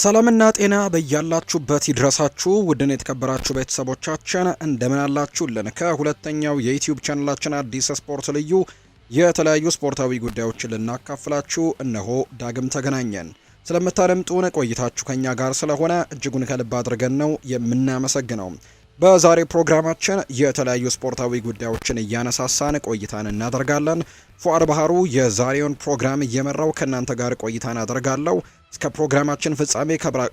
ሰላምና ጤና በያላችሁበት ይድረሳችሁ ውድን የተከበራችሁ ቤተሰቦቻችን እንደምን አላችሁልን? ከሁለተኛው የዩቲዩብ ቻናላችን አዲስ ስፖርት ልዩ የተለያዩ ስፖርታዊ ጉዳዮችን ልናካፍላችሁ እነሆ ዳግም ተገናኘን። ስለምታደምጡን ቆይታችሁ ከኛ ጋር ስለሆነ እጅጉን ከልብ አድርገን ነው የምናመሰግነው። በዛሬ ፕሮግራማችን የተለያዩ ስፖርታዊ ጉዳዮችን እያነሳሳን ቆይታን እናደርጋለን። ፉአድ ባህሩ የዛሬውን ፕሮግራም እየመራው ከእናንተ ጋር ቆይታን አደርጋለሁ። እስከ ፕሮግራማችን ፍጻሜ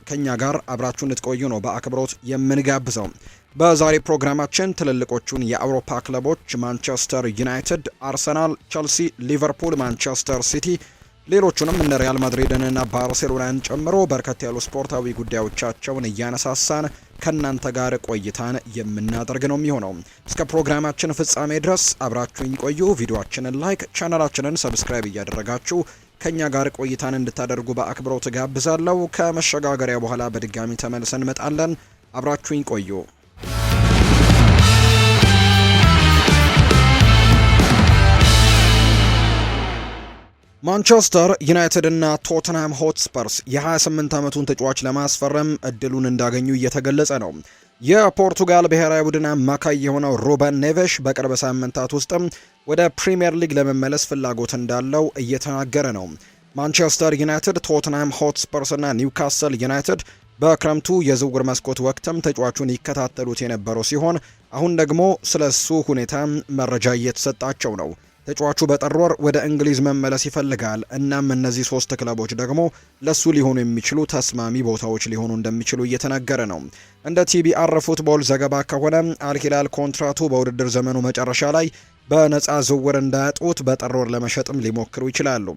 ከኛ ጋር አብራችሁ እንድትቆዩ ነው በአክብሮት የምንጋብዘው። በዛሬ ፕሮግራማችን ትልልቆቹን የአውሮፓ ክለቦች ማንቸስተር ዩናይትድ፣ አርሰናል፣ ቸልሲ፣ ሊቨርፑል፣ ማንቸስተር ሲቲ ሌሎቹንም እነ ሪያል ማድሪድንና ባርሴሎናን ጨምሮ በርከት ያሉ ስፖርታዊ ጉዳዮቻቸውን እያነሳሳን ከእናንተ ጋር ቆይታን የምናደርግ ነው የሚሆነው። እስከ ፕሮግራማችን ፍጻሜ ድረስ አብራችሁኝ ቆዩ። ቪዲዮአችንን ላይክ፣ ቻናላችንን ሰብስክራይብ እያደረጋችሁ ከኛ ጋር ቆይታን እንድታደርጉ በአክብሮት ጋብዛለሁ። ከመሸጋገሪያ በኋላ በድጋሚ ተመልሰን እንመጣለን። አብራችሁኝ ቆዩ። ማንቸስተር ዩናይትድ እና ቶተንሃም ሆትስፐርስ የ28 ዓመቱን ተጫዋች ለማስፈረም እድሉን እንዳገኙ እየተገለጸ ነው። የፖርቱጋል ብሔራዊ ቡድን አማካይ የሆነው ሩበን ኔቬሽ በቅርብ ሳምንታት ውስጥም ወደ ፕሪሚየር ሊግ ለመመለስ ፍላጎት እንዳለው እየተናገረ ነው። ማንቸስተር ዩናይትድ፣ ቶተንሃም ሆትስፐርስ እና ኒውካስል ዩናይትድ በክረምቱ የዝውውር መስኮት ወቅትም ተጫዋቹን ይከታተሉት የነበረው ሲሆን አሁን ደግሞ ስለሱ ሁኔታ መረጃ እየተሰጣቸው ነው። ተጫዋቹ በጥር ወር ወደ እንግሊዝ መመለስ ይፈልጋል። እናም እነዚህ ሶስት ክለቦች ደግሞ ለሱ ሊሆኑ የሚችሉ ተስማሚ ቦታዎች ሊሆኑ እንደሚችሉ እየተነገረ ነው። እንደ ቲቢአር ፉትቦል ዘገባ ከሆነ አልሂላል ኮንትራቱ በውድድር ዘመኑ መጨረሻ ላይ በነፃ ዝውውር እንዳያጡት በጥር ወር ለመሸጥም ሊሞክሩ ይችላሉ።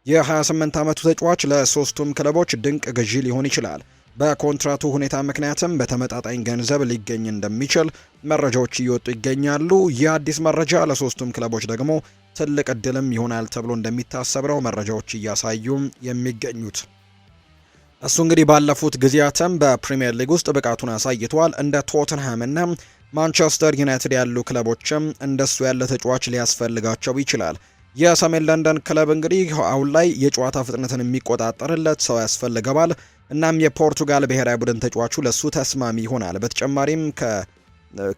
የ28 ዓመቱ ተጫዋች ለሶስቱም ክለቦች ድንቅ ግዢ ሊሆን ይችላል። በኮንትራቱ ሁኔታ ምክንያትም በተመጣጣኝ ገንዘብ ሊገኝ እንደሚችል መረጃዎች እየወጡ ይገኛሉ። ይህ አዲስ መረጃ ለሶስቱም ክለቦች ደግሞ ትልቅ እድልም ይሆናል ተብሎ እንደሚታሰብ ነው መረጃዎች እያሳዩ የሚገኙት። እሱ እንግዲህ ባለፉት ጊዜያትም በፕሪሚየር ሊግ ውስጥ ብቃቱን አሳይቷል። እንደ ቶተንሃም እና ማንቸስተር ዩናይትድ ያሉ ክለቦችም እንደሱ ያለ ተጫዋች ሊያስፈልጋቸው ይችላል። የሰሜን ለንደን ክለብ እንግዲህ አሁን ላይ የጨዋታ ፍጥነትን የሚቆጣጠርለት ሰው ያስፈልገዋል። እናም የፖርቱጋል ብሔራዊ ቡድን ተጫዋቹ ለሱ ተስማሚ ይሆናል። በተጨማሪም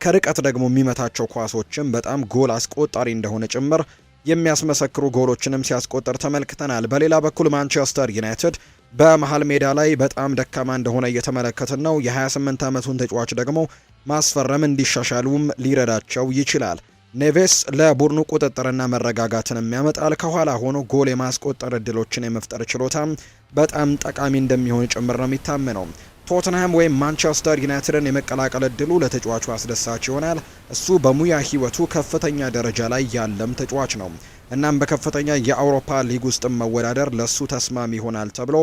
ከርቀት ደግሞ የሚመታቸው ኳሶችም በጣም ጎል አስቆጣሪ እንደሆነ ጭምር የሚያስመሰክሩ ጎሎችንም ሲያስቆጥር ተመልክተናል። በሌላ በኩል ማንቸስተር ዩናይትድ በመሃል ሜዳ ላይ በጣም ደካማ እንደሆነ እየተመለከትን ነው። የ28 ዓመቱን ተጫዋች ደግሞ ማስፈረም እንዲሻሻሉም ሊረዳቸው ይችላል። ኔቬስ ለቡድኑ ቁጥጥርና መረጋጋትን ያመጣል። ከኋላ ሆኖ ጎል የማስቆጠር እድሎችን የመፍጠር ችሎታ በጣም ጠቃሚ እንደሚሆን ጭምር ነው የሚታመነው። ቶተንሃም ወይም ማንቸስተር ዩናይትድን የመቀላቀል እድሉ ለተጫዋቹ አስደሳች ይሆናል። እሱ በሙያ ሕይወቱ ከፍተኛ ደረጃ ላይ ያለም ተጫዋች ነው። እናም በከፍተኛ የአውሮፓ ሊግ ውስጥ መወዳደር ለሱ ተስማሚ ይሆናል ተብሎ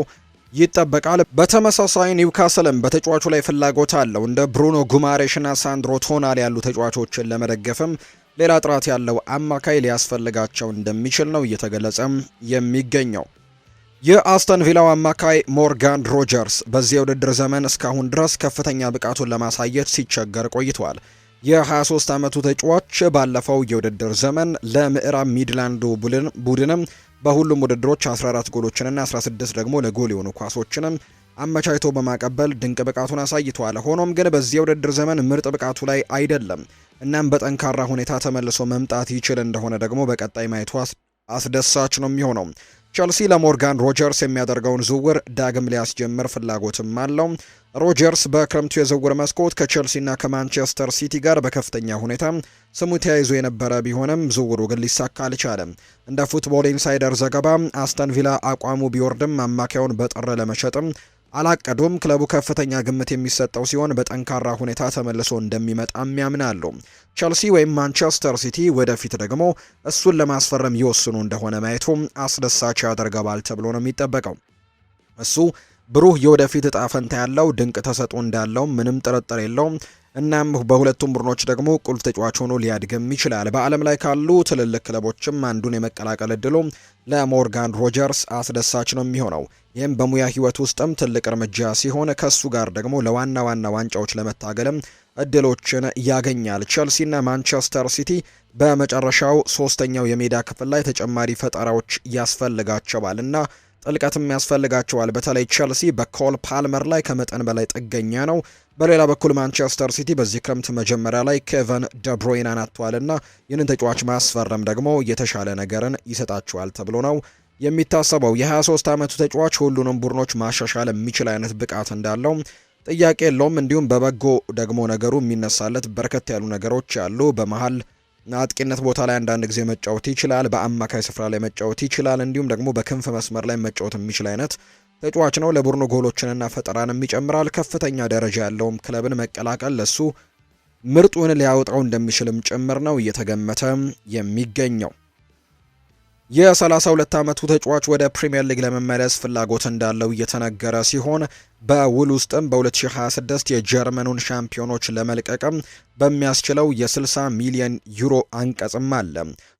ይጠበቃል። በተመሳሳይ ኒውካስልም በተጫዋቹ ላይ ፍላጎት አለው። እንደ ብሩኖ ጉማሬሽና ሳንድሮ ቶናሊ ያሉ ተጫዋቾችን ለመደገፍም ሌላ ጥራት ያለው አማካይ ሊያስፈልጋቸው እንደሚችል ነው እየተገለጸም የሚገኘው። የአስተን ቪላው አማካይ ሞርጋን ሮጀርስ በዚህ የውድድር ዘመን እስካሁን ድረስ ከፍተኛ ብቃቱን ለማሳየት ሲቸገር ቆይቷል። የ23 ዓመቱ ተጫዋች ባለፈው የውድድር ዘመን ለምዕራብ ሚድላንዱ ቡድንም በሁሉም ውድድሮች 14 ጎሎችንና 16 ደግሞ ለጎል የሆኑ ኳሶችንም አመቻችቶ በማቀበል ድንቅ ብቃቱን አሳይቷል። ሆኖም ግን በዚህ የውድድር ዘመን ምርጥ ብቃቱ ላይ አይደለም። እናም በጠንካራ ሁኔታ ተመልሶ መምጣት ይችል እንደሆነ ደግሞ በቀጣይ ማየቱ አስደሳች ነው የሚሆነው። ቸልሲ ለሞርጋን ሮጀርስ የሚያደርገውን ዝውውር ዳግም ሊያስጀምር ፍላጎትም አለው። ሮጀርስ በክረምቱ የዝውውር መስኮት ከቸልሲና ከማንቸስተር ሲቲ ጋር በከፍተኛ ሁኔታ ስሙ ተያይዞ የነበረ ቢሆንም ዝውውሩ ግን ሊሳካ አልቻለም። እንደ ፉትቦል ኢንሳይደር ዘገባ አስተን ቪላ አቋሙ ቢወርድም አማካዩን በጥር ለመሸጥም አላቀዱም። ክለቡ ከፍተኛ ግምት የሚሰጠው ሲሆን በጠንካራ ሁኔታ ተመልሶ እንደሚመጣም ያምናሉ። ቸልሲ ወይም ማንቸስተር ሲቲ ወደፊት ደግሞ እሱን ለማስፈረም ይወስኑ እንደሆነ ማየቱ አስደሳች ያደርገዋል ተብሎ ነው የሚጠበቀው። እሱ ብሩህ የወደፊት እጣ ፈንታ ያለው ድንቅ ተሰጥኦ እንዳለው ምንም ጥርጥር የለውም። እናም በሁለቱም ቡድኖች ደግሞ ቁልፍ ተጫዋች ሆኖ ሊያድግም ይችላል። በዓለም ላይ ካሉ ትልልቅ ክለቦችም አንዱን የመቀላቀል እድሉ ለሞርጋን ሮጀርስ አስደሳች ነው የሚሆነው። ይህም በሙያ ሕይወት ውስጥም ትልቅ እርምጃ ሲሆን ከሱ ጋር ደግሞ ለዋና ዋንጫዎች ለመታገልም እድሎችን ያገኛል። ቸልሲና ማንቸስተር ሲቲ በመጨረሻው ሶስተኛው የሜዳ ክፍል ላይ ተጨማሪ ፈጠራዎች ያስፈልጋቸዋል እና ጥልቀትም ያስፈልጋቸዋል። በተለይ ቼልሲ በኮል ፓልመር ላይ ከመጠን በላይ ጥገኛ ነው። በሌላ በኩል ማንቸስተር ሲቲ በዚህ ክረምት መጀመሪያ ላይ ኬቨን ደብሮይናን አጥቷልና ይህንን ተጫዋች ማስፈረም ደግሞ የተሻለ ነገርን ይሰጣቸዋል ተብሎ ነው የሚታሰበው። የ23 ዓመቱ ተጫዋች ሁሉንም ቡድኖች ማሻሻል የሚችል አይነት ብቃት እንዳለው ጥያቄ የለውም። እንዲሁም በበጎ ደግሞ ነገሩ የሚነሳለት በርከት ያሉ ነገሮች ያሉ በመሃል አጥቂነት ቦታ ላይ አንዳንድ ጊዜ መጫወት ይችላል። በአማካይ ስፍራ ላይ መጫወት ይችላል። እንዲሁም ደግሞ በክንፍ መስመር ላይ መጫወት የሚችል አይነት ተጫዋች ነው። ለቡድኑ ጎሎችንና ፈጠራንም ይጨምራል። ከፍተኛ ደረጃ ያለውም ክለብን መቀላቀል ለሱ ምርጡን ሊያወጣው እንደሚችልም ጭምር ነው እየተገመተ የሚገኘው። የ32 ዓመቱ ተጫዋች ወደ ፕሪሚየር ሊግ ለመመለስ ፍላጎት እንዳለው እየተነገረ ሲሆን በውል ውስጥም በ2026 የጀርመኑን ሻምፒዮኖች ለመልቀቅም በሚያስችለው የ60 ሚሊዮን ዩሮ አንቀጽም አለ።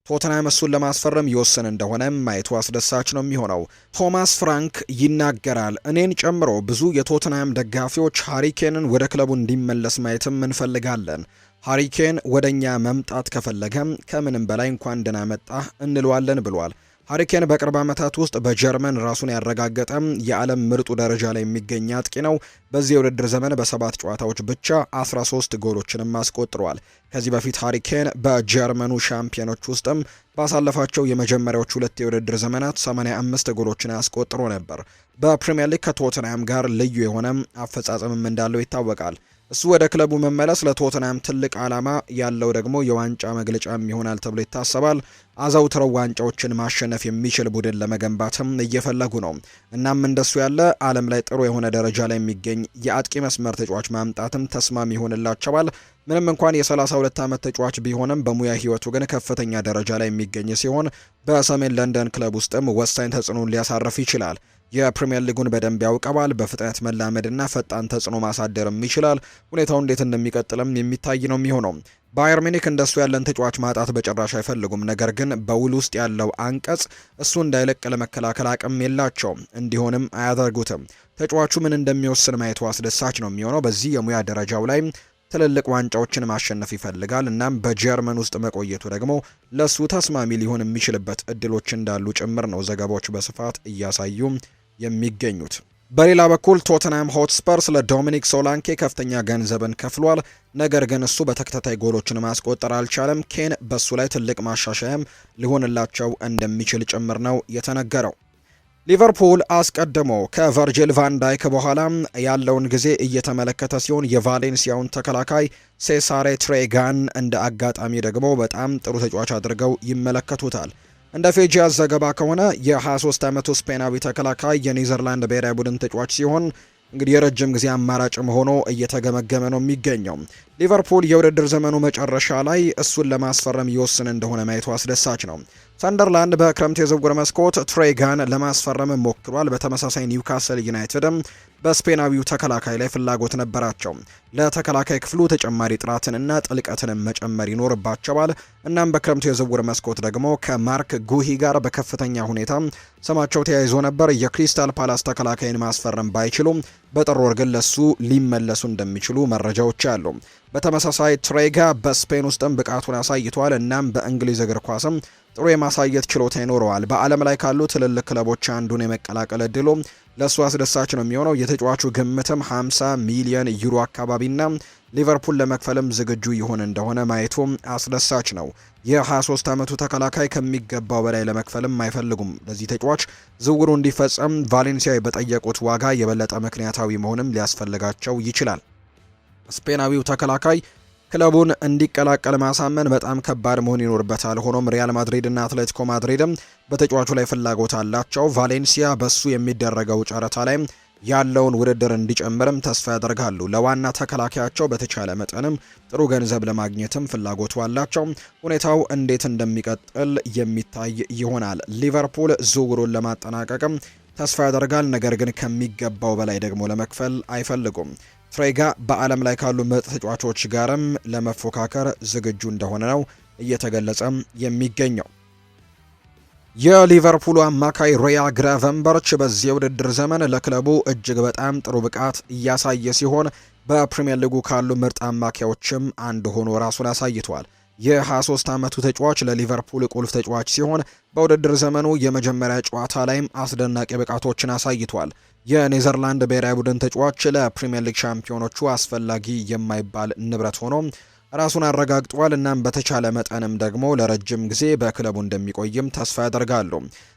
ቶተንሃም እሱን ለማስፈረም ይወስን እንደሆነ ማየቱ አስደሳች ነው የሚሆነው። ቶማስ ፍራንክ ይናገራል። እኔን ጨምሮ ብዙ የቶተንሃም ደጋፊዎች ሃሪኬንን ወደ ክለቡ እንዲመለስ ማየትም እንፈልጋለን። ሃሪኬን ወደኛ መምጣት ከፈለገም ከምንም በላይ እንኳን ደህና መጣህ እንለዋለን ብሏል። ሃሪኬን በቅርብ ዓመታት ውስጥ በጀርመን ራሱን ያረጋገጠ የዓለም ምርጡ ደረጃ ላይ የሚገኝ አጥቂ ነው። በዚህ የውድድር ዘመን በ7 ጨዋታዎች ብቻ 13 ጎሎችንም አስቆጥሯል። ከዚህ በፊት ሃሪኬን በጀርመኑ ሻምፒዮኖች ውስጥም ባሳለፋቸው የመጀመሪያዎቹ 2 የውድድር ዘመናት 85 ጎሎችን አስቆጥሮ ነበር። በፕሪሚየር ሊግ ከቶተንሃም ጋር ልዩ የሆነ አፈጻጸምም እንዳለው ይታወቃል። እሱ ወደ ክለቡ መመለስ ለቶተንሃም ትልቅ ዓላማ ያለው ደግሞ የዋንጫ መግለጫም ይሆናል ተብሎ ይታሰባል። አዘውትረው ዋንጫዎችን ማሸነፍ የሚችል ቡድን ለመገንባትም እየፈለጉ ነው። እናም እንደሱ ያለ ዓለም ላይ ጥሩ የሆነ ደረጃ ላይ የሚገኝ የአጥቂ መስመር ተጫዋች ማምጣትም ተስማሚ ይሆንላቸዋል። ምንም እንኳን የ32 ዓመት ተጫዋች ቢሆንም በሙያ ሕይወቱ ግን ከፍተኛ ደረጃ ላይ የሚገኝ ሲሆን በሰሜን ለንደን ክለብ ውስጥም ወሳኝ ተጽዕኖን ሊያሳርፍ ይችላል። የፕሪሚየር ሊጉን በደንብ ያውቀዋል። በፍጥነት መላመድና ፈጣን ተጽዕኖ ማሳደርም ይችላል። ሁኔታው እንዴት እንደሚቀጥልም የሚታይ ነው የሚሆነው። ባየር ሚኒክ እንደሱ ያለን ተጫዋች ማጣት በጭራሽ አይፈልጉም። ነገር ግን በውል ውስጥ ያለው አንቀጽ እሱ እንዳይለቅ ለመከላከል አቅም የላቸውም፣ እንዲሆንም አያደርጉትም። ተጫዋቹ ምን እንደሚወስን ማየቱ አስደሳች ነው የሚሆነው። በዚህ የሙያ ደረጃው ላይ ትልልቅ ዋንጫዎችን ማሸነፍ ይፈልጋል። እናም በጀርመን ውስጥ መቆየቱ ደግሞ ለሱ ተስማሚ ሊሆን የሚችልበት እድሎች እንዳሉ ጭምር ነው ዘገባዎች በስፋት እያሳዩ የሚገኙት። በሌላ በኩል ቶተንሃም ሆትስፐርስ ለዶሚኒክ ሶላንኬ ከፍተኛ ገንዘብን ከፍሏል። ነገር ግን እሱ በተከታታይ ጎሎችን ማስቆጠር አልቻለም። ኬን በሱ ላይ ትልቅ ማሻሻያም ሊሆንላቸው እንደሚችል ጭምር ነው የተነገረው። ሊቨርፑል አስቀድሞ ከቨርጂል ቫን ዳይክ በኋላ ያለውን ጊዜ እየተመለከተ ሲሆን የቫሌንሲያውን ተከላካይ ሴሳሬ ትሬጋን እንደ አጋጣሚ ደግሞ በጣም ጥሩ ተጫዋች አድርገው ይመለከቱታል። እንደ ፌጂያስ ዘገባ ከሆነ የ23 ዓመቱ ስፔናዊ ተከላካይ የኔዘርላንድ ብሔራዊ ቡድን ተጫዋች ሲሆን እንግዲህ የረጅም ጊዜ አማራጭም ሆኖ እየተገመገመ ነው የሚገኘው። ሊቨርፑል የውድድር ዘመኑ መጨረሻ ላይ እሱን ለማስፈረም ይወስን እንደሆነ ማየቱ አስደሳች ነው። ሰንደርላንድ በክረምት የዝውውር መስኮት ትሬጋን ለማስፈረም ሞክሯል። በተመሳሳይ ኒውካስል ዩናይትድም በስፔናዊው ተከላካይ ላይ ፍላጎት ነበራቸው። ለተከላካይ ክፍሉ ተጨማሪ ጥራትንና ጥልቀትን መጨመር ይኖርባቸዋል። እናም በክረምቱ የዝውውር መስኮት ደግሞ ከማርክ ጉሂ ጋር በከፍተኛ ሁኔታ ስማቸው ተያይዞ ነበር። የክሪስታል ፓላስ ተከላካይን ማስፈረም ባይችሉም በጥር ወር ግን ለሱ ሊመለሱ እንደሚችሉ መረጃዎች አሉ። በተመሳሳይ ትሬጋ በስፔን ውስጥም ብቃቱን አሳይቷል። እናም በእንግሊዝ እግር ኳስም ጥሩ የማሳየት ችሎታ ይኖረዋል። በዓለም ላይ ካሉ ትልልቅ ክለቦች አንዱን የመቀላቀል እድሉ ለሱ አስደሳች ነው የሚሆነው። የተጫዋቹ ግምትም 50 ሚሊዮን ዩሮ አካባቢና ሊቨርፑል ለመክፈልም ዝግጁ ይሆን እንደሆነ ማየቱም አስደሳች ነው። የ23 ዓመቱ ተከላካይ ከሚገባው በላይ ለመክፈልም አይፈልጉም። ለዚህ ተጫዋች ዝውውሩ እንዲፈጸም ቫሌንሲያ በጠየቁት ዋጋ የበለጠ ምክንያታዊ መሆንም ሊያስፈልጋቸው ይችላል። ስፔናዊው ተከላካይ ክለቡን እንዲቀላቀል ማሳመን በጣም ከባድ መሆን ይኖርበታል። ሆኖም ሪያል ማድሪድ እና አትሌቲኮ ማድሪድም በተጫዋቹ ላይ ፍላጎት አላቸው። ቫሌንሲያ በሱ የሚደረገው ጨረታ ላይ ያለውን ውድድር እንዲጨምርም ተስፋ ያደርጋሉ። ለዋና ተከላካያቸው በተቻለ መጠንም ጥሩ ገንዘብ ለማግኘትም ፍላጎቱ አላቸው። ሁኔታው እንዴት እንደሚቀጥል የሚታይ ይሆናል። ሊቨርፑል ዝውውሩን ለማጠናቀቅም ተስፋ ያደርጋል። ነገር ግን ከሚገባው በላይ ደግሞ ለመክፈል አይፈልጉም። ትሬጋ በዓለም ላይ ካሉ ምርጥ ተጫዋቾች ጋርም ለመፎካከር ዝግጁ እንደሆነ ነው እየተገለጸ የሚገኘው። የሊቨርፑሉ አማካይ ሪያ ግራቨንበርች በዚህ የውድድር ዘመን ለክለቡ እጅግ በጣም ጥሩ ብቃት እያሳየ ሲሆን በፕሪሚየር ሊጉ ካሉ ምርጥ አማካዮችም አንዱ ሆኖ ራሱን አሳይቷል። የ23 ዓመቱ ተጫዋች ለሊቨርፑል ቁልፍ ተጫዋች ሲሆን በውድድር ዘመኑ የመጀመሪያ ጨዋታ ላይም አስደናቂ ብቃቶችን አሳይቷል። የኔዘርላንድ ብሔራዊ ቡድን ተጫዋች ለፕሪምየር ሊግ ሻምፒዮኖቹ አስፈላጊ የማይባል ንብረት ሆኖ ራሱን አረጋግጧል። እናም በተቻለ መጠንም ደግሞ ለረጅም ጊዜ በክለቡ እንደሚቆይም ተስፋ ያደርጋሉ።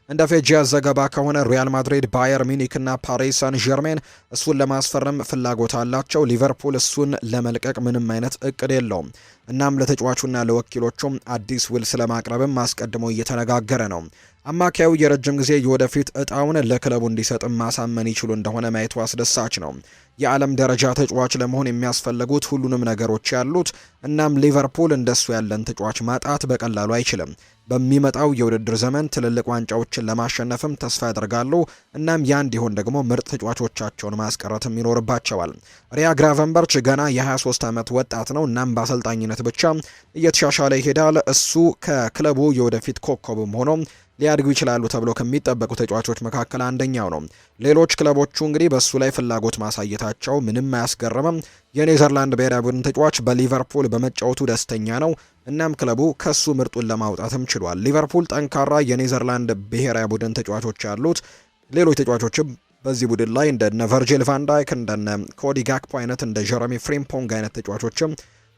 እንደ ፌጂያስ ዘገባ ከሆነ ሪያል ማድሪድ፣ ባየር ሚኒክ እና ፓሪስ ሳን ዠርሜን እሱን ለማስፈረም ፍላጎት አላቸው። ሊቨርፑል እሱን ለመልቀቅ ምንም አይነት እቅድ የለውም። እናም ለተጫዋቹና ለወኪሎቹም አዲስ ውል ስለማቅረብም አስቀድሞ እየተነጋገረ ነው። አማካዩ የረጅም ጊዜ የወደፊት እጣውን ለክለቡ እንዲሰጥም ማሳመን ይችሉ እንደሆነ ማየቱ አስደሳች ነው። የዓለም ደረጃ ተጫዋች ለመሆን የሚያስፈልጉት ሁሉንም ነገሮች ያሉት፣ እናም ሊቨርፑል እንደሱ ያለን ተጫዋች ማጣት በቀላሉ አይችልም። በሚመጣው የውድድር ዘመን ትልልቅ ዋንጫዎችን ለማሸነፍም ተስፋ ያደርጋሉ። እናም ያ እንዲሆን ደግሞ ምርጥ ተጫዋቾቻቸውን ማስቀረትም ይኖርባቸዋል። ሪያ ግራቨንበርች ገና የ23 ዓመት ወጣት ነው። እናም በአሰልጣኝነት ብቻ እየተሻሻለ ይሄዳል። እሱ ከክለቡ የወደፊት ኮከብም ሆኖ ሊያድጉ ይችላሉ ተብሎ ከሚጠበቁ ተጫዋቾች መካከል አንደኛው ነው። ሌሎች ክለቦቹ እንግዲህ በሱ ላይ ፍላጎት ማሳየታቸው ምንም አያስገርምም። የኔዘርላንድ ብሔራዊ ቡድን ተጫዋች በሊቨርፑል በመጫወቱ ደስተኛ ነው። እናም ክለቡ ከሱ ምርጡን ለማውጣትም ችሏል። ሊቨርፑል ጠንካራ የኔዘርላንድ ብሔራዊ ቡድን ተጫዋቾች ያሉት፣ ሌሎች ተጫዋቾችም በዚህ ቡድን ላይ እንደነ ቨርጂል ቫን ዳይክ፣ እንደነ ኮዲ ጋክፖ አይነት፣ እንደ ጀረሚ ፍሪምፖንግ አይነት ተጫዋቾችም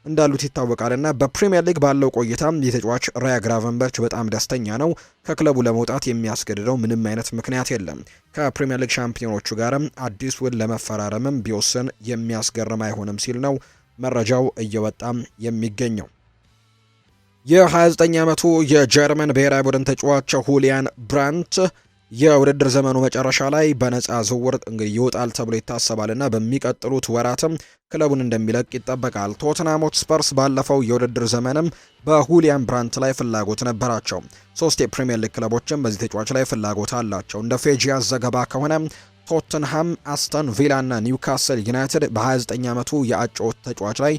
እንዳሉት ይታወቃልና በፕሪሚየር ሊግ ባለው ቆይታ የተጫዋች ራያ ግራቨንበርች በጣም ደስተኛ ነው። ከክለቡ ለመውጣት የሚያስገድደው ምንም አይነት ምክንያት የለም። ከፕሪሚየር ሊግ ሻምፒዮኖቹ ጋርም አዲስ ውል ለመፈራረምም ቢወስን የሚያስገርም አይሆንም ሲል ነው መረጃው እየወጣም የሚገኘው። የ29 ዓመቱ የጀርመን ብሔራዊ ቡድን ተጫዋች ሁሊያን ብራንት የውድድር ዘመኑ መጨረሻ ላይ በነፃ ዝውውር እንግዲህ ይወጣል ተብሎ ይታሰባልና በሚቀጥሉት ወራትም ክለቡን እንደሚለቅ ይጠበቃል። ቶተንሃም ሆትስፐርስ ባለፈው የውድድር ዘመንም በሁሊያን ብራንት ላይ ፍላጎት ነበራቸው። 3 የፕሪሚየር ሊግ ክለቦችም በዚህ ተጫዋች ላይ ፍላጎት አላቸው። እንደ ፌጂያስ ዘገባ ከሆነ ቶተንሃም፣ አስተን ቪላ እና ኒውካስል ዩናይትድ በ29 ዓመቱ የአጨዋወት ተጫዋች ላይ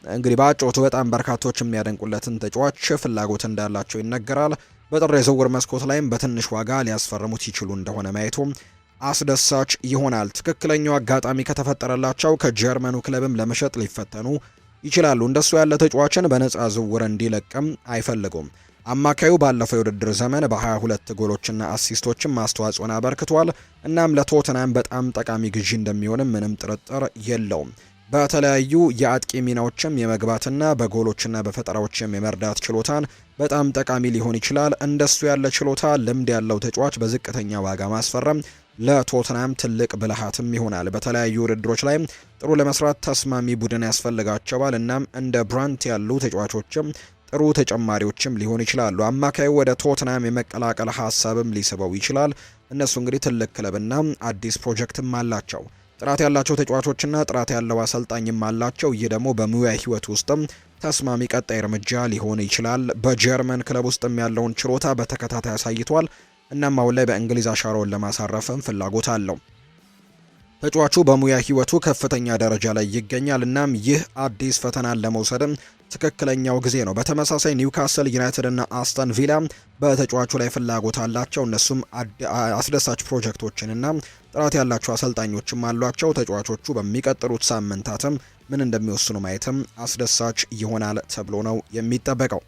እንግዲህ በአጨዋወቱ በጣም በርካቶች የሚያደንቁለትን ተጫዋች ፍላጎት እንዳላቸው ይነገራል። በጥር የዝውውር መስኮት ላይም በትንሽ ዋጋ ሊያስፈርሙት ይችሉ እንደሆነ ማየቱ አስደሳች ይሆናል። ትክክለኛው አጋጣሚ ከተፈጠረላቸው ከጀርመኑ ክለብም ለመሸጥ ሊፈተኑ ይችላሉ። እንደሱ ያለ ተጫዋችን በነፃ ዝውውር እንዲለቅም አይፈልጉም። አማካዩ ባለፈው የውድድር ዘመን በ22 ጎሎችና አሲስቶችም አስተዋጽኦን አበርክቷል። እናም ለቶተንሃም በጣም ጠቃሚ ግዢ እንደሚሆንም ምንም ጥርጥር የለውም። በተለያዩ የአጥቂ ሚናዎችም የመግባትና በጎሎችና በፈጠራዎችም የመርዳት ችሎታን በጣም ጠቃሚ ሊሆን ይችላል። እንደሱ ያለ ችሎታ ልምድ ያለው ተጫዋች በዝቅተኛ ዋጋ ማስፈረም ለቶተንሃም ትልቅ ብልሃትም ይሆናል። በተለያዩ ውድድሮች ላይ ጥሩ ለመስራት ተስማሚ ቡድን ያስፈልጋቸዋል። እናም እንደ ብራንት ያሉ ተጫዋቾችም ጥሩ ተጨማሪዎችም ሊሆን ይችላሉ። አማካዩ ወደ ቶተንሃም የመቀላቀል ሀሳብም ሊስበው ይችላል። እነሱ እንግዲህ ትልቅ ክለብና አዲስ ፕሮጀክትም አላቸው። ጥራት ያላቸው ተጫዋቾችና ጥራት ያለው አሰልጣኝም አላቸው። ይህ ደግሞ በሙያ ህይወት ውስጥም ተስማሚ ቀጣይ እርምጃ ሊሆን ይችላል። በጀርመን ክለብ ውስጥም ያለውን ችሎታ በተከታታይ አሳይቷል። እናም አሁን ላይ በእንግሊዝ አሻራውን ለማሳረፍም ፍላጎት አለው። ተጫዋቹ በሙያ ህይወቱ ከፍተኛ ደረጃ ላይ ይገኛል። እናም ይህ አዲስ ፈተናን ለመውሰድም ትክክለኛው ጊዜ ነው። በተመሳሳይ ኒውካስል ዩናይትድ እና አስተን ቪላ በተጫዋቹ ላይ ፍላጎት አላቸው። እነሱም አስደሳች ፕሮጀክቶችንና ጥራት ያላቸው አሰልጣኞችም አሏቸው። ተጫዋቾቹ በሚቀጥሉት ሳምንታትም ምን እንደሚወስኑ ማየትም አስደሳች ይሆናል ተብሎ ነው የሚጠበቀው።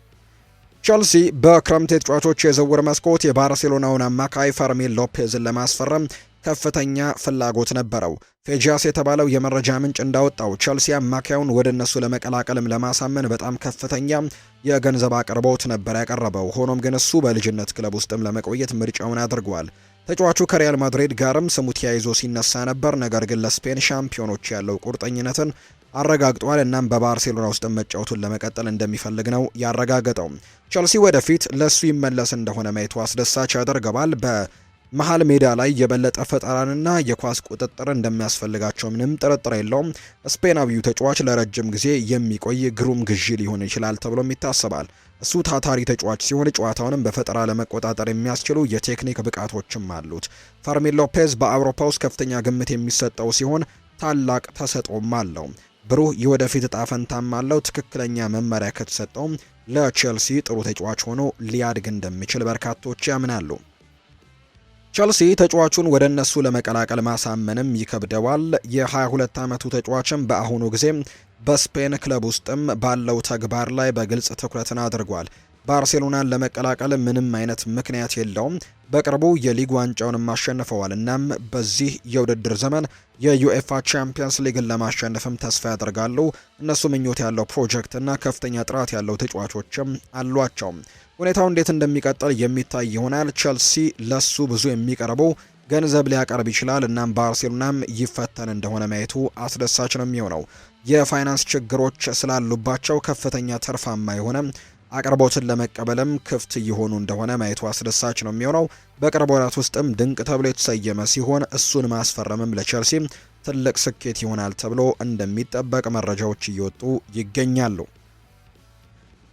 ቸልሲ በክረምት የተጫዋቾች የዝውውር መስኮት የባርሴሎናውን አማካይ ፈርሚን ሎፔዝን ለማስፈረም ከፍተኛ ፍላጎት ነበረው። ፌጂያስ የተባለው የመረጃ ምንጭ እንዳወጣው ቸልሲ አማካዩን ወደ እነሱ ለመቀላቀልም ለማሳመን በጣም ከፍተኛ የገንዘብ አቅርቦት ነበር ያቀረበው። ሆኖም ግን እሱ በልጅነት ክለብ ውስጥም ለመቆየት ምርጫውን አድርጓል። ተጫዋቹ ከሪያል ማድሪድ ጋርም ስሙ ተያይዞ ሲነሳ ነበር። ነገር ግን ለስፔን ሻምፒዮኖች ያለው ቁርጠኝነትን አረጋግጧል። እናም በባርሴሎና ውስጥ መጫወቱን ለመቀጠል እንደሚፈልግ ነው ያረጋገጠው። ቸልሲ ወደፊት ለሱ ይመለስ እንደሆነ ማየቱ አስደሳች ያደርገዋል። በመሃል ሜዳ ላይ የበለጠ ፈጠራንና የኳስ ቁጥጥር እንደሚያስፈልጋቸው ምንም ጥርጥር የለውም። ስፔናዊው ተጫዋች ለረጅም ጊዜ የሚቆይ ግሩም ግዢ ሊሆን ይችላል ተብሎም ይታሰባል። እሱ ታታሪ ተጫዋች ሲሆን ጨዋታውንም በፈጠራ ለመቆጣጠር የሚያስችሉ የቴክኒክ ብቃቶችም አሉት። ፈርሚን ሎፔዝ በአውሮፓ ውስጥ ከፍተኛ ግምት የሚሰጠው ሲሆን ታላቅ ተሰጥኦም አለው። ብሩህ የወደፊት እጣ ፈንታም አለው። ትክክለኛ መመሪያ ከተሰጠውም ለቼልሲ ጥሩ ተጫዋች ሆኖ ሊያድግ እንደሚችል በርካቶች ያምናሉ። ቸልሲ ተጫዋቹን ወደ እነሱ ለመቀላቀል ማሳመንም ይከብደዋል። የ22 ዓመቱ ተጫዋችም በአሁኑ ጊዜ በስፔን ክለብ ውስጥም ባለው ተግባር ላይ በግልጽ ትኩረትን አድርጓል። ባርሴሎናን ለመቀላቀል ምንም አይነት ምክንያት የለውም። በቅርቡ የሊግ ዋንጫውንም አሸንፈዋል። እናም በዚህ የውድድር ዘመን የዩኤፋ ቻምፒየንስ ሊግን ለማሸነፍም ተስፋ ያደርጋሉ። እነሱ ምኞት ያለው ፕሮጀክት እና ከፍተኛ ጥራት ያለው ተጫዋቾችም አሏቸው። ሁኔታው እንዴት እንደሚቀጥል የሚታይ ይሆናል። ቸልሲ ለሱ ብዙ የሚቀርቡ ገንዘብ ሊያቀርብ ይችላል። እናም ባርሴሎናም ይፈተን እንደሆነ ማየቱ አስደሳች ነው የሚሆነው። የፋይናንስ ችግሮች ስላሉባቸው ከፍተኛ ትርፋማ የሆነ አቅርቦትን ለመቀበልም ክፍት እየሆኑ እንደሆነ ማየቱ አስደሳች ነው የሚሆነው። በቅርብ ወራት ውስጥም ድንቅ ተብሎ የተሰየመ ሲሆን እሱን ማስፈረምም ለቸልሲ ትልቅ ስኬት ይሆናል ተብሎ እንደሚጠበቅ መረጃዎች እየወጡ ይገኛሉ።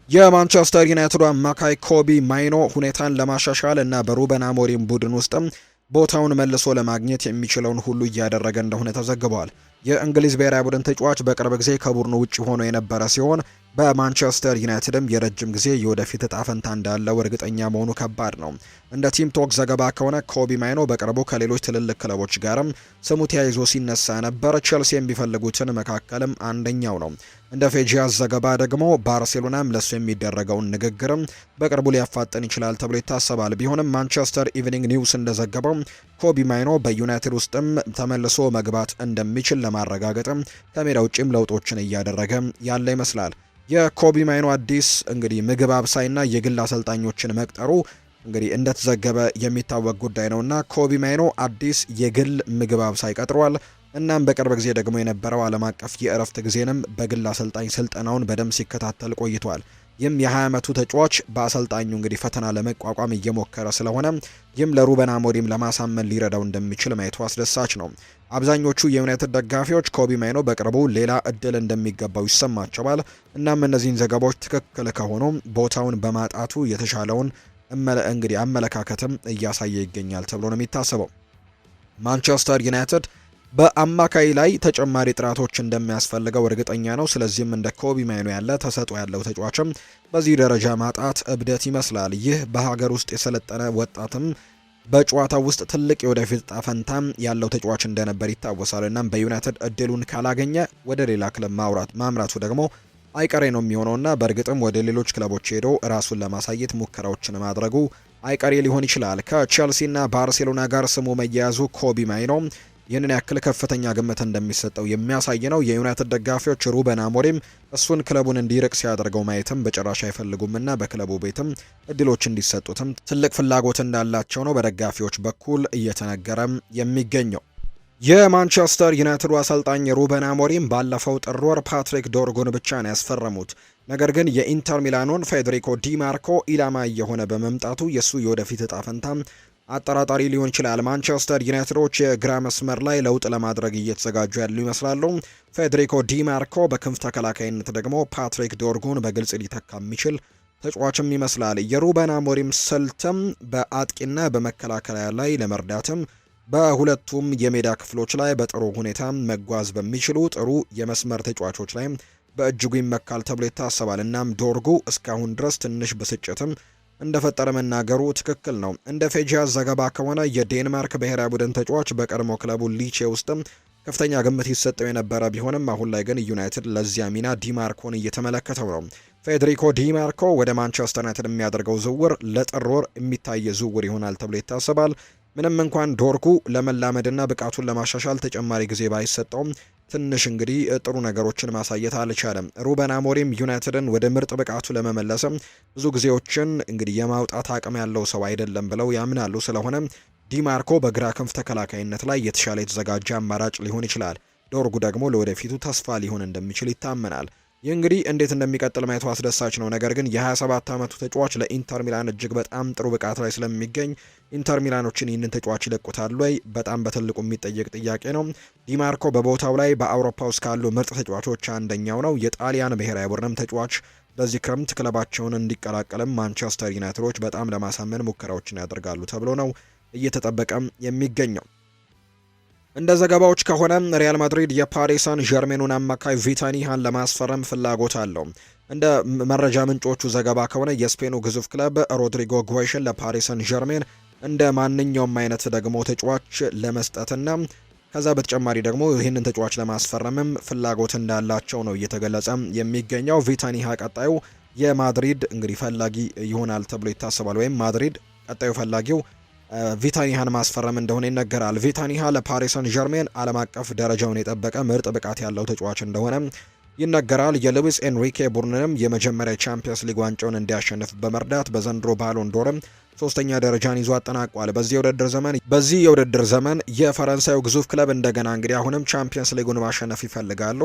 የማንቸስተር ዩናይትድ አማካይ ኮቢ ማይኖ ሁኔታን ለማሻሻል እና በሩበን አሞሪም ቡድን ውስጥም ቦታውን መልሶ ለማግኘት የሚችለውን ሁሉ እያደረገ እንደሆነ ተዘግቧል። የእንግሊዝ ብሔራዊ ቡድን ተጫዋች በቅርብ ጊዜ ከቡድኑ ውጭ ሆኖ የነበረ ሲሆን በማንቸስተር ዩናይትድም የረጅም ጊዜ የወደፊት እጣ ፈንታ እንዳለው እርግጠኛ መሆኑ ከባድ ነው። እንደ ቲም ቶክ ዘገባ ከሆነ ኮቢ ማይኖ በቅርቡ ከሌሎች ትልልቅ ክለቦች ጋርም ስሙ ተያይዞ ሲነሳ ነበር። ቸልሲ የሚፈልጉትን መካከልም አንደኛው ነው። እንደ ፌጂያስ ዘገባ ደግሞ ባርሴሎናም ለሱ የሚደረገውን ንግግርም በቅርቡ ሊያፋጥን ይችላል ተብሎ ይታሰባል። ቢሆንም ማንቸስተር ኢቭኒንግ ኒውስ እንደዘገበው ኮቢ ማይኖ በዩናይትድ ውስጥም ተመልሶ መግባት እንደሚችል ለማረጋገጥም ከሜዳ ውጪም ለውጦችን እያደረገ ያለ ይመስላል። የኮቢ ማይኖ አዲስ እንግዲህ ምግብ አብሳይና የግል አሰልጣኞችን መቅጠሩ እንግዲህ እንደተዘገበ የሚታወቅ ጉዳይ ነውና ኮቢ ማይኖ አዲስ የግል ምግብ አብሳይ ቀጥሯል። እናም በቅርብ ጊዜ ደግሞ የነበረው ዓለም አቀፍ የእረፍት ጊዜንም በግል አሰልጣኝ ስልጠናውን በደንብ ሲከታተል ቆይቷል። ይህም የ20 ዓመቱ ተጫዋች በአሰልጣኙ እንግዲህ ፈተና ለመቋቋም እየሞከረ ስለሆነ ይህም ለሩበን አሞሪም ለማሳመን ሊረዳው እንደሚችል ማየቱ አስደሳች ነው። አብዛኞቹ የዩናይትድ ደጋፊዎች ኮቢ ማይኖ በቅርቡ ሌላ እድል እንደሚገባው ይሰማቸዋል። እናም እነዚህን ዘገባዎች ትክክል ከሆኑ ቦታውን በማጣቱ የተሻለውን እንግዲህ አመለካከትም እያሳየ ይገኛል ተብሎ ነው የሚታሰበው። ማንቸስተር ዩናይትድ በአማካይ ላይ ተጨማሪ ጥራቶች እንደሚያስፈልገው እርግጠኛ ነው። ስለዚህም እንደ ኮቢ ማይኖ ያለ ተሰጥኦ ያለው ተጫዋችም በዚህ ደረጃ ማጣት እብደት ይመስላል። ይህ በሀገር ውስጥ የሰለጠነ ወጣትም በጨዋታው ውስጥ ትልቅ የወደፊት ጣፈንታም ያለው ተጫዋች እንደነበር ይታወሳል። እናም በዩናይትድ እድሉን ካላገኘ ወደ ሌላ ክለብ ማምራቱ ደግሞ አይቀሬ ነው የሚሆነውና በእርግጥም ወደ ሌሎች ክለቦች ሄዶ ራሱን ለማሳየት ሙከራዎችን ማድረጉ አይቀሬ ሊሆን ይችላል። ከቼልሲና ባርሴሎና ጋር ስሙ መያያዙ ኮቢ ማይኖ ይህንን ያክል ከፍተኛ ግምት እንደሚሰጠው የሚያሳይ ነው። የዩናይትድ ደጋፊዎች ሩበን አሞሪም እሱን ክለቡን እንዲርቅ ሲያደርገው ማየትም በጭራሽ አይፈልጉምና በክለቡ ቤትም እድሎች እንዲሰጡትም ትልቅ ፍላጎት እንዳላቸው ነው በደጋፊዎች በኩል እየተነገረም የሚገኘው። የማንቸስተር ዩናይትዱ አሰልጣኝ ሩበን አሞሪም ባለፈው ጥር ወር ፓትሪክ ዶርጉን ብቻ ነው ያስፈረሙት። ነገር ግን የኢንተር ሚላኑን ፌዴሪኮ ዲማርኮ ኢላማ እየሆነ በመምጣቱ የሱ የወደፊት እጣ ፈንታ አጠራጣሪ ሊሆን ይችላል። ማንቸስተር ዩናይትዶች የግራ መስመር ላይ ለውጥ ለማድረግ እየተዘጋጁ ያሉ ይመስላሉ። ፌዴሪኮ ዲማርኮ በክንፍ ተከላካይነት ደግሞ ፓትሪክ ዶርጉን በግልጽ ሊተካ የሚችል ተጫዋችም ይመስላል። የሩበን አሞሪም ስልትም በአጥቂና በመከላከያ ላይ ለመርዳትም በሁለቱም የሜዳ ክፍሎች ላይ በጥሩ ሁኔታ መጓዝ በሚችሉ ጥሩ የመስመር ተጫዋቾች ላይ በእጅጉ ይመካል ተብሎ ይታሰባል። እናም ዶርጉ እስካሁን ድረስ ትንሽ ብስጭትም እንደፈጠረ መናገሩ ትክክል ነው። እንደ ፌጂያስ ዘገባ ከሆነ የዴንማርክ ብሔራዊ ቡድን ተጫዋች በቀድሞ ክለቡ ሊቼ ውስጥም ከፍተኛ ግምት ይሰጠው የነበረ ቢሆንም አሁን ላይ ግን ዩናይትድ ለዚያ ሚና ዲማርኮን እየተመለከተው ነው። ፌዴሪኮ ዲማርኮ ወደ ማንቸስተር ዩናይትድ የሚያደርገው ዝውውር ለጥር ወር የሚታይ ዝውውር ይሆናል ተብሎ ይታሰባል። ምንም እንኳን ዶርጉ ለመላመድና ብቃቱን ለማሻሻል ተጨማሪ ጊዜ ባይሰጠውም ትንሽ እንግዲህ ጥሩ ነገሮችን ማሳየት አልቻለም። ሩበን አሞሪም ዩናይትድን ወደ ምርጥ ብቃቱ ለመመለስም ብዙ ጊዜዎችን እንግዲህ የማውጣት አቅም ያለው ሰው አይደለም ብለው ያምናሉ። ስለሆነ ዲማርኮ በግራ ክንፍ ተከላካይነት ላይ የተሻለ የተዘጋጀ አማራጭ ሊሆን ይችላል። ዶርጉ ደግሞ ለወደፊቱ ተስፋ ሊሆን እንደሚችል ይታመናል። ይህ እንግዲህ እንዴት እንደሚቀጥል ማየቱ አስደሳች ነው። ነገር ግን የ27 ዓመቱ ተጫዋች ለኢንተር ሚላን እጅግ በጣም ጥሩ ብቃት ላይ ስለሚገኝ ኢንተር ሚላኖችን ይህንን ተጫዋች ይለቁታል ወይ? በጣም በትልቁ የሚጠየቅ ጥያቄ ነው። ዲማርኮ በቦታው ላይ በአውሮፓ ውስጥ ካሉ ምርጥ ተጫዋቾች አንደኛው ነው። የጣሊያን ብሔራዊ ቡድንም ተጫዋች በዚህ ክረምት ክለባቸውን እንዲቀላቀልም ማንቸስተር ዩናይትዶች በጣም ለማሳመን ሙከራዎችን ያደርጋሉ ተብሎ ነው እየተጠበቀም የሚገኘው። እንደ ዘገባዎች ከሆነ ሪያል ማድሪድ የፓሪስ ሳን ዠርሜኑን አማካይ ቪታኒሃን ለማስፈረም ፍላጎት አለው። እንደ መረጃ ምንጮቹ ዘገባ ከሆነ የስፔኑ ግዙፍ ክለብ ሮድሪጎ ጎይሽን ለፓሪስ ሳን ዠርሜን እንደ ማንኛውም አይነት ደግሞ ተጫዋች ለመስጠትና ከዛ በተጨማሪ ደግሞ ይህንን ተጫዋች ለማስፈረምም ፍላጎት እንዳላቸው ነው እየተገለጸ የሚገኘው። ቪታኒሃ ቀጣዩ የማድሪድ እንግዲህ ፈላጊ ይሆናል ተብሎ ይታሰባል። ወይም ማድሪድ ቀጣዩ ፈላጊው ቪታኒሃን ማስፈረም እንደሆነ ይነገራል። ቪታኒሃ ለፓሪስ ሰን ዠርሜን ዓለም አቀፍ ደረጃውን የጠበቀ ምርጥ ብቃት ያለው ተጫዋች እንደሆነ ይነገራል። የሉዊስ ኤንሪኬ ቡድንንም የመጀመሪያ ቻምፒየንስ ሊግ ዋንጫውን እንዲያሸንፍ በመርዳት በዘንድሮ ባሎን ዶርም ሶስተኛ ደረጃን ይዞ አጠናቋል። በዚህ የውድድር ዘመን የፈረንሳዩ ግዙፍ ክለብ እንደገና እንግዲህ አሁንም ቻምፒየንስ ሊጉን ማሸነፍ ይፈልጋሉ።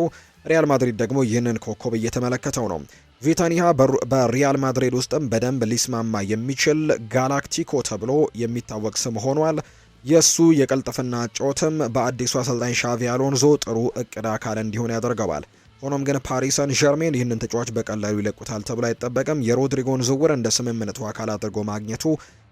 ሪያል ማድሪድ ደግሞ ይህንን ኮከብ እየተመለከተው ነው። ቪታኒሃ በሪያል ማድሪድ ውስጥም በደንብ ሊስማማ የሚችል ጋላክቲኮ ተብሎ የሚታወቅ ስም ሆኗል። የሱ የቅልጥፍና ጨዋታም በአዲሱ አሰልጣኝ ሻቪ አሎንዞ ጥሩ እቅድ አካል እንዲሆን ያደርገዋል። ሆኖም ግን ፓሪስ ሰን ዠርሜን ይህንን ተጫዋች በቀላሉ ይለቁታል ተብሎ አይጠበቅም። የሮድሪጎን ዝውውር እንደ ስምምነቱ አካል አድርጎ ማግኘቱ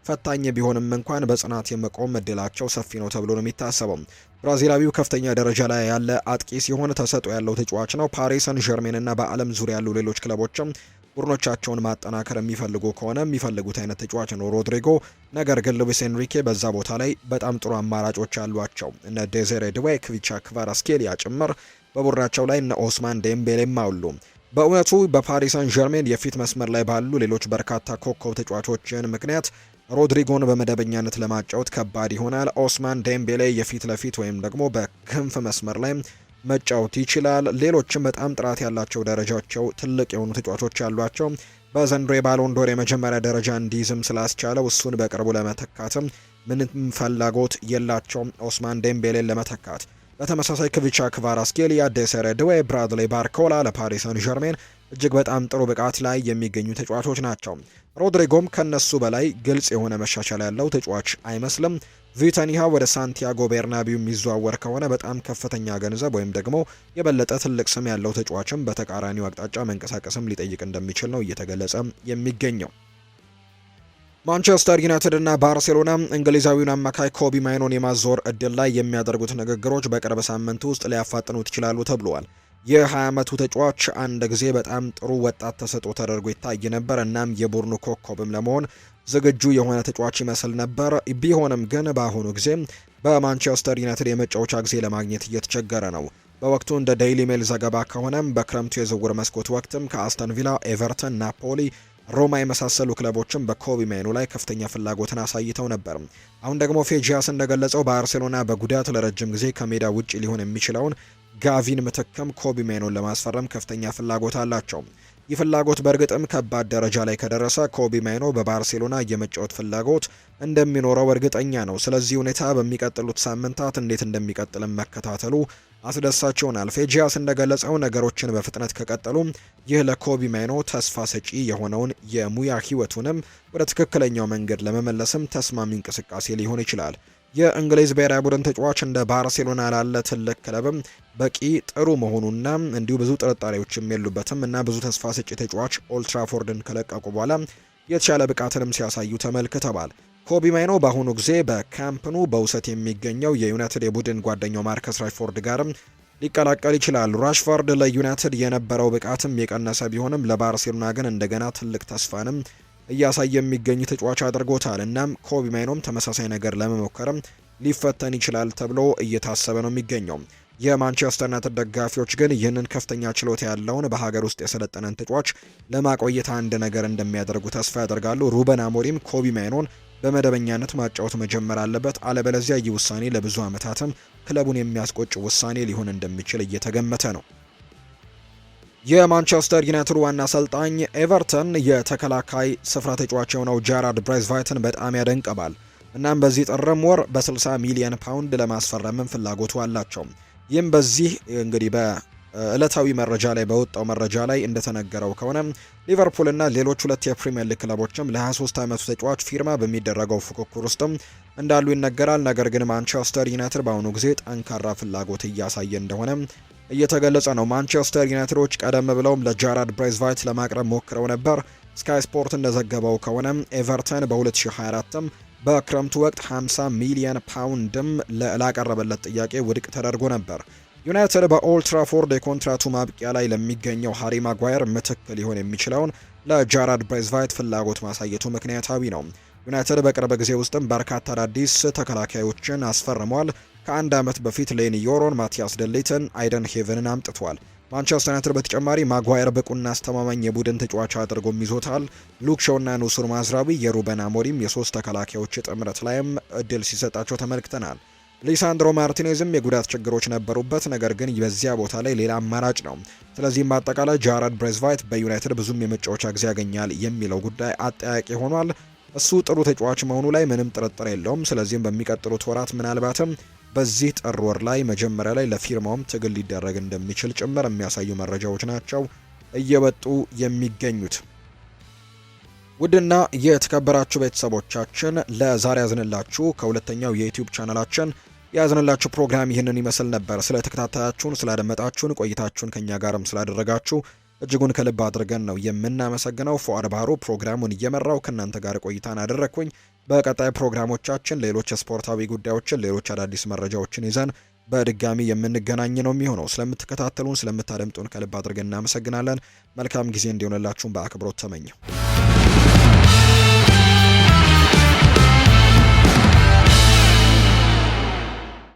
ፈታኝ ቢሆንም እንኳን በጽናት የመቆም እድላቸው ሰፊ ነው ተብሎ ነው የሚታሰበው። ብራዚላዊው ከፍተኛ ደረጃ ላይ ያለ አጥቂ ሲሆን ተሰጥኦ ያለው ተጫዋች ነው። ፓሪስ ሰን ዠርሜን እና በዓለም ዙሪያ ያሉ ሌሎች ክለቦችም ቡድኖቻቸውን ማጠናከር የሚፈልጉ ከሆነ የሚፈልጉት አይነት ተጫዋች ነው ሮድሪጎ። ነገር ግን ሉዊስ ኤንሪኬ በዛ ቦታ ላይ በጣም ጥሩ አማራጮች አሏቸው። እነ ዴዜሬ ድዌ፣ ክቪቻ ክቫራስኬሊያ ጭምር በቡድናቸው ላይ እነ ኦስማን ዴምቤሌም አሉ። በእውነቱ በፓሪስ ሰን ዠርሜን የፊት መስመር ላይ ባሉ ሌሎች በርካታ ኮከብ ተጫዋቾችን ምክንያት ሮድሪጎን በመደበኛነት ለማጫወት ከባድ ይሆናል። ኦስማን ዴምቤሌ የፊት ለፊት ወይም ደግሞ በክንፍ መስመር ላይ መጫወት ይችላል። ሌሎችም በጣም ጥራት ያላቸው ደረጃቸው ትልቅ የሆኑ ተጫዋቾች ያሏቸው በዘንድሮ የባሎን ዶር የመጀመሪያ ደረጃ እንዲይዝም ስላስቻለው እሱን በቅርቡ ለመተካትም ምንም ፍላጎት የላቸውም ኦስማን ዴምቤሌን ለመተካት። በተመሳሳይ ክቪቻ ክቫራስኬሊያ፣ ዴሴሬ ድዌ፣ ብራድሊ ባርኮላ ለፓሪስ ሰን ዠርሜን እጅግ በጣም ጥሩ ብቃት ላይ የሚገኙ ተጫዋቾች ናቸው። ሮድሪጎም ከነሱ በላይ ግልጽ የሆነ መሻሻል ያለው ተጫዋች አይመስልም። ቪታኒሃ ወደ ሳንቲያጎ ቤርናቢው የሚዘዋወር ከሆነ በጣም ከፍተኛ ገንዘብ ወይም ደግሞ የበለጠ ትልቅ ስም ያለው ተጫዋችም በተቃራኒው አቅጣጫ መንቀሳቀስም ሊጠይቅ እንደሚችል ነው እየተገለጸ የሚገኘው። ማንቸስተር ዩናይትድ እና ባርሴሎና እንግሊዛዊውን አማካይ ኮቢ ማይኖን የማዞር እድል ላይ የሚያደርጉት ንግግሮች በቅርብ ሳምንት ውስጥ ሊያፋጥኑት ይችላሉ ተብሏል። የ20 ዓመቱ ተጫዋች አንድ ጊዜ በጣም ጥሩ ወጣት ተሰጥኦ ተደርጎ ይታይ ነበር። እናም የቡድኑ ኮከብም ለመሆን ዝግጁ የሆነ ተጫዋች ይመስል ነበር። ቢሆንም ግን በአሁኑ ጊዜ በማንቸስተር ዩናይትድ የመጫወቻ ጊዜ ለማግኘት እየተቸገረ ነው። በወቅቱ እንደ ዴይሊ ሜል ዘገባ ከሆነም በክረምቱ የዝውውር መስኮት ወቅትም ከአስተን ቪላ፣ ኤቨርተን፣ ናፖሊ፣ ሮማ የመሳሰሉ ክለቦችም በኮቢ ማይኖ ላይ ከፍተኛ ፍላጎትን አሳይተው ነበር። አሁን ደግሞ ፌጂያስ እንደገለጸው ባርሴሎና በጉዳት ለረጅም ጊዜ ከሜዳ ውጪ ሊሆን የሚችለውን ጋቪን ምትክም ኮቢ ማይኖን ለማስፈረም ከፍተኛ ፍላጎት አላቸው። ይህ ፍላጎት በእርግጥም ከባድ ደረጃ ላይ ከደረሰ ኮቢ ማይኖ በባርሴሎና የመጫወት ፍላጎት እንደሚኖረው እርግጠኛ ነው። ስለዚህ ሁኔታ በሚቀጥሉት ሳምንታት እንዴት እንደሚቀጥልም መከታተሉ አስደሳች ይሆናል። ፌጂያስ እንደገለጸው ነገሮችን በፍጥነት ከቀጠሉ ይህ ለኮቢ ማይኖ ተስፋ ሰጪ የሆነውን የሙያ ሕይወቱንም ወደ ትክክለኛው መንገድ ለመመለስም ተስማሚ እንቅስቃሴ ሊሆን ይችላል። የእንግሊዝ ብሔራዊ ቡድን ተጫዋች እንደ ባርሴሎና ላለ ትልቅ ክለብም በቂ ጥሩ መሆኑና እንዲሁ ብዙ ጥርጣሬዎችም የሉበትም እና ብዙ ተስፋ ሰጪ ተጫዋች ኦልትራፎርድን ከለቀቁ በኋላ የተሻለ ብቃትንም ሲያሳዩ ተመልክተዋል። ኮቢ ማይኖ በአሁኑ ጊዜ በካምፕኑ በውሰት የሚገኘው የዩናይትድ የቡድን ጓደኛው ማርከስ ራሽፎርድ ጋርም ሊቀላቀል ይችላል። ራሽፎርድ ለዩናይትድ የነበረው ብቃትም የቀነሰ ቢሆንም ለባርሴሎና ግን እንደገና ትልቅ ተስፋንም እያሳየ የሚገኝ ተጫዋች አድርጎታል። እናም ኮቢ ማይኖም ተመሳሳይ ነገር ለመሞከርም ሊፈተን ይችላል ተብሎ እየታሰበ ነው የሚገኘው። የማንቸስተር ዩናይትድ ደጋፊዎች ግን ይህንን ከፍተኛ ችሎታ ያለውን በሀገር ውስጥ የሰለጠነን ተጫዋች ለማቆየት አንድ ነገር እንደሚያደርጉ ተስፋ ያደርጋሉ። ሩበን አሞሪም ኮቢ ማይኖን በመደበኛነት ማጫወት መጀመር አለበት፣ አለበለዚያ ይህ ውሳኔ ለብዙ ዓመታትም ክለቡን የሚያስቆጭ ውሳኔ ሊሆን እንደሚችል እየተገመተ ነው። የማንቸስተር ዩናይትድ ዋና አሰልጣኝ ኤቨርተን የተከላካይ ስፍራ ተጫዋች የሆነው ጃራርድ ብሬዝቫይትን በጣም ያደንቀባል። እናም በዚህ ጥርም ወር በ60 ሚሊዮን ፓውንድ ለማስፈረምም ፍላጎቱ አላቸው። ይህም በዚህ እንግዲህ በዕለታዊ መረጃ ላይ በወጣው መረጃ ላይ እንደተነገረው ከሆነ ሊቨርፑልና ሌሎች ሁለት የፕሪሚየር ሊግ ክለቦችም ለ23 ዓመቱ ተጫዋች ፊርማ በሚደረገው ፉክክር ውስጥም እንዳሉ ይነገራል። ነገር ግን ማንቸስተር ዩናይትድ በአሁኑ ጊዜ ጠንካራ ፍላጎት እያሳየ እንደሆነ እየተገለጸ ነው። ማንቸስተር ዩናይትዶች ቀደም ብለውም ለጃራርድ ብሬዝቫይት ለማቅረብ ሞክረው ነበር። ስካይ ስፖርት እንደዘገበው ከሆነ ኤቨርተን በ2024ም በክረምቱ ወቅት 50 ሚሊዮን ፓውንድም ላቀረበለት ጥያቄ ውድቅ ተደርጎ ነበር። ዩናይትድ በኦልትራፎርድ የኮንትራቱ ማብቂያ ላይ ለሚገኘው ሃሪ ማጓየር ምትክ ሊሆን የሚችለውን ለጃራርድ ብሬዝቫይት ፍላጎት ማሳየቱ ምክንያታዊ ነው። ዩናይትድ በቅርብ ጊዜ ውስጥም በርካታ አዳዲስ ተከላካዮችን አስፈርሟል። ከአንድ ዓመት በፊት ሌኒ ዮሮን፣ ማቲያስ ደሊትን፣ አይደን ሄቨንን አምጥቷል። ማንቸስተር ዩናይትድ በተጨማሪ ማጓየር ብቁና አስተማማኝ የቡድን ተጫዋች አድርጎም ይዞታል። ሉክ ሾውና ኑሱር ማዝራዊ የሩበን አሞሪም የሶስት ተከላካዮች ጥምረት ላይም እድል ሲሰጣቸው ተመልክተናል። ሊሳንድሮ ማርቲኔዝም የጉዳት ችግሮች ነበሩበት፣ ነገር ግን በዚያ ቦታ ላይ ሌላ አማራጭ ነው። ስለዚህም በአጠቃላይ ጃረድ ብሬዝቫይት በዩናይትድ ብዙም የመጫወቻ ጊዜ ያገኛል የሚለው ጉዳይ አጠያቂ ሆኗል። እሱ ጥሩ ተጫዋች መሆኑ ላይ ምንም ጥርጥር የለውም። ስለዚህም በሚቀጥሉት ወራት ምናልባትም በዚህ ጥር ወር ላይ መጀመሪያ ላይ ለፊርማውም ትግል ሊደረግ እንደሚችል ጭምር የሚያሳዩ መረጃዎች ናቸው እየወጡ የሚገኙት። ውድና የተከበራችሁ ቤተሰቦቻችን ለዛሬ ያዝንላችሁ ከሁለተኛው የዩቲዩብ ቻናላችን ያዝንላችሁ ፕሮግራም ይህንን ይመስል ነበር። ስለተከታተላችሁን፣ ስላደመጣችሁን፣ ቆይታችሁን ከኛ ጋርም ስላደረጋችሁ እጅጉን ከልብ አድርገን ነው የምናመሰግነው። ፉአድ ባህሩ ፕሮግራሙን እየመራው ከእናንተ ጋር ቆይታን አደረግኩኝ። በቀጣይ ፕሮግራሞቻችን ሌሎች ስፖርታዊ ጉዳዮችን፣ ሌሎች አዳዲስ መረጃዎችን ይዘን በድጋሚ የምንገናኝ ነው የሚሆነው። ስለምትከታተሉን፣ ስለምታደምጡን ከልብ አድርገን እናመሰግናለን። መልካም ጊዜ እንዲሆንላችሁን በአክብሮት ተመኘው።